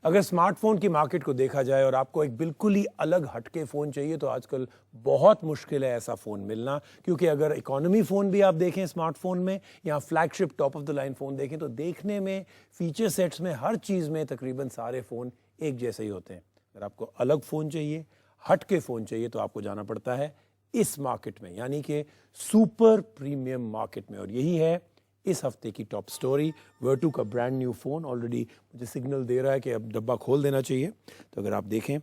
अगर स्मार्टफोन की मार्केट को देखा जाए और आपको एक बिल्कुल ही अलग हटके फ़ोन चाहिए तो आजकल बहुत मुश्किल है ऐसा फ़ोन मिलना, क्योंकि अगर इकोनॉमी फ़ोन भी आप देखें स्मार्टफोन में या flagship top of the line phone देखें तो देखने में, फीचर सेट्स में, हर चीज़ में तकरीबन सारे फ़ोन एक जैसे ही होते हैं। अगर आपको अलग फ़ोन चाहिए, हटके फ़ोन चाहिए तो आपको जाना पड़ता है इस मार्केट में, यानी कि सुपर प्रीमियम मार्केट में। और यही है इस हफ्ते की टॉप स्टोरी। वर्टू का ब्रांड न्यू फ़ोन ऑलरेडी मुझे सिग्नल दे रहा है कि अब डब्बा खोल देना चाहिए। तो अगर आप देखें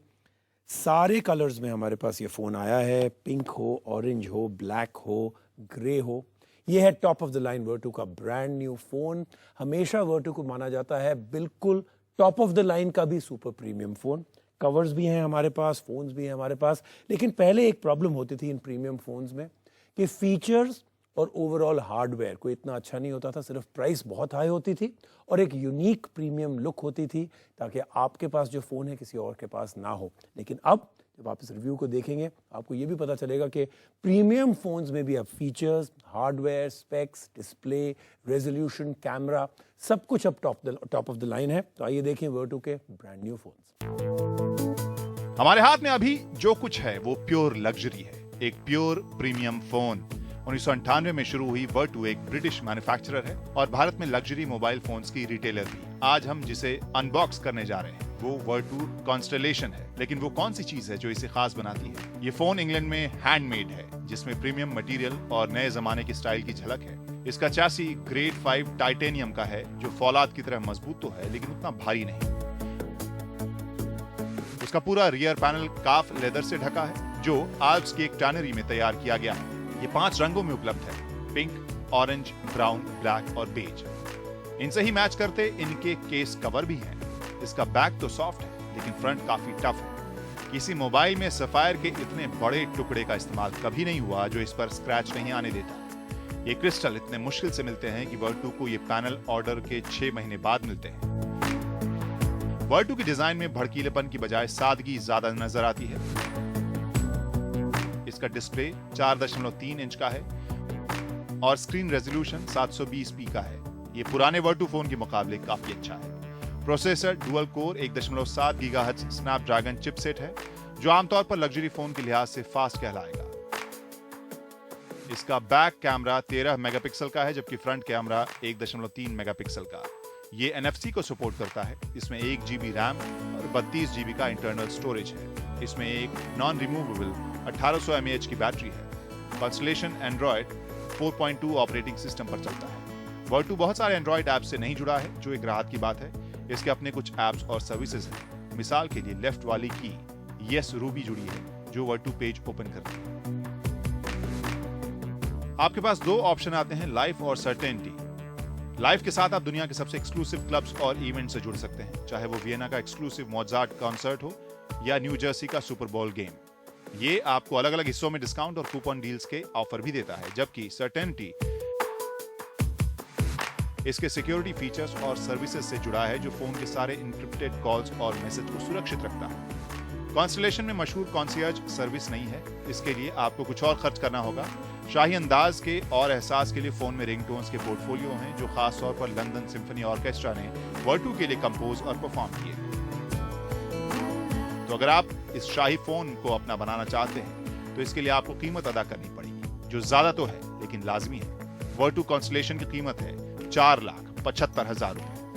सारे कलर्स में हमारे पास ये फ़ोन आया है, पिंक हो, ऑरेंज हो, ब्लैक हो, ग्रे हो। ये है टॉप ऑफ द लाइन वर्टू का ब्रांड न्यू फ़ोन। हमेशा वर्टू को माना जाता है बिल्कुल टॉप ऑफ द लाइन का भी सुपर प्रीमियम फ़ोन। कवर्स भी हैं हमारे पास, फ़ोन्स भी हैं हमारे पास, लेकिन पहले एक प्रॉब्लम होती थी इन प्रीमियम फ़ोन्स में कि फीचर्स और ओवरऑल हार्डवेयर कोई इतना अच्छा नहीं होता था। सिर्फ प्राइस बहुत हाई होती थी और एक यूनिक प्रीमियम लुक होती थी ताकि आपके पास जो फ़ोन है किसी और के पास ना हो। लेकिन अब जब आप इस रिव्यू को देखेंगे आपको ये भी पता चलेगा कि प्रीमियम फ़ोन्स में भी अब features, hardware, specs, display, resolution, camera सब कुछ अब टॉप ऑफ द लाइन है। तो आइए देखें वर्टू के ब्रांड न्यू फ़ोन्स। हमारे हाथ में अभी जो कुछ है वो प्योर लग्जरी है, एक प्योर प्रीमियम फोन। 1998 में शुरू हुई वर्टू एक ब्रिटिश मैन्युफैक्चरर है और भारत में लग्जरी मोबाइल फोन्स की रिटेलर भी। आज हम जिसे अनबॉक्स करने जा रहे हैं वो वर्टू कॉन्स्टेलेशन है। लेकिन वो कौन सी चीज है जो इसे खास बनाती है? ये फोन इंग्लैंड में हैंडमेड है, जिसमें प्रीमियम मटेरियल और नए जमाने की स्टाइल की झलक है। इसका चैसी ग्रेड 5 टाइटेनियम का है जो फौलाद की तरह मजबूत तो है लेकिन उतना भारी नहीं। उसका पूरा रियर पैनल काफ लेदर से ढका है जो आल्प्स की एक टैनरी में तैयार किया गया है। ये 5 रंगों में उपलब्ध है, पिंक, ऑरेंज, ब्राउन, ब्लैक और बेज। इनसे ही मैच करते इनके केस कवर भी हैं। इसका बैक तो सॉफ्ट है लेकिन फ्रंट काफी टफ है। किसी मोबाइल में सफायर के इतने बड़े टुकड़े का इस्तेमाल कभी नहीं हुआ जो इस पर स्क्रैच नहीं आने देता। ये क्रिस्टल इतने मुश्किल से मिलते हैं कि वर्टू को ये पैनल ऑर्डर के 6 महीने बाद मिलते हैं। वर्टू की डिजाइन में भड़कीलेपन की बजाय सादगी ज्यादा नजर आती है। इसका डिस्प्ले 4.3 इंच का है और स्क्रीन रेजोल्यूशन 720p का है। ये पुराने वर्टू फोन के मुकाबले काफी अच्छा है। Processor dual core 1.7 gigahertz Snapdragon chipset है जो आमतौर पर लग्जरी फोन के लिहाज से फास्ट कहलाएगा। इसका बैक कैमरा 13 मेगापिक्सल का है जबकि फ्रंट कैमरा 1.3 मेगापिक्सल का। ये NFC को सपोर्ट करता है। इसमें 1 GB रैम और 32 GB का इंटरनल स्टोरेज है। इसमें एक नॉन रिमूवेबल 1800 mAh की बैटरी है। कॉन्स्टेलेशन एंड्रॉयड 4.2 ऑपरेटिंग सिस्टम पर चलता है। वर्टू बहुत सारे एंड्रॉयड ऐप से नहीं जुड़ा है जो एक राहत की बात है। इसके अपने कुछ ऐप्स और सर्विसेज हैं। मिसाल के लिए लेफ्ट वाली की यस रूबी जुड़ी है जो वर्टू पेज ओपन करती है। आपके पास 2 ऑप्शन आते हैं, लाइफ और सर्टेनिटी। लाइफ के साथ आप दुनिया के सबसे एक्सक्लूसिव क्लब्स और इवेंट से जुड़ सकते हैं, चाहे वो वियना का एक्सक्लूसिव मोजार्ट कॉन्सर्ट हो या न्यू जर्सी का सुपर बोल गेम। ये आपको अलग अलग हिस्सों में डिस्काउंट और कूपन डील्स के ऑफर भी देता है। जबकि सर्टेनिटी इसके सिक्योरिटी फीचर्स और सर्विसेज से जुड़ा है जो फोन के सारे इंक्रिप्टेड कॉल्स और मैसेज को सुरक्षित रखता है। कॉन्स्टेलेशन में मशहूर कॉन्सियर्ज सर्विस नहीं है, इसके लिए आपको कुछ और खर्च करना होगा। शाही अंदाज के और एहसास के लिए फोन में रिंगटोन्स के पोर्टफोलियो हैं जो खास तौर पर लंदन सिम्फनी ऑर्केस्ट्रा ने वर्टू के लिए कंपोज और परफॉर्म किए। तो अगर आप इस शाही फोन को अपना बनाना चाहते हैं तो इसके लिए आपको कीमत अदा करनी पड़ेगी, जो ज्यादा तो है लेकिन लाजमी है। वर्टू कॉन्स्टेलेशन की कीमत है 4,75,000 रुपए।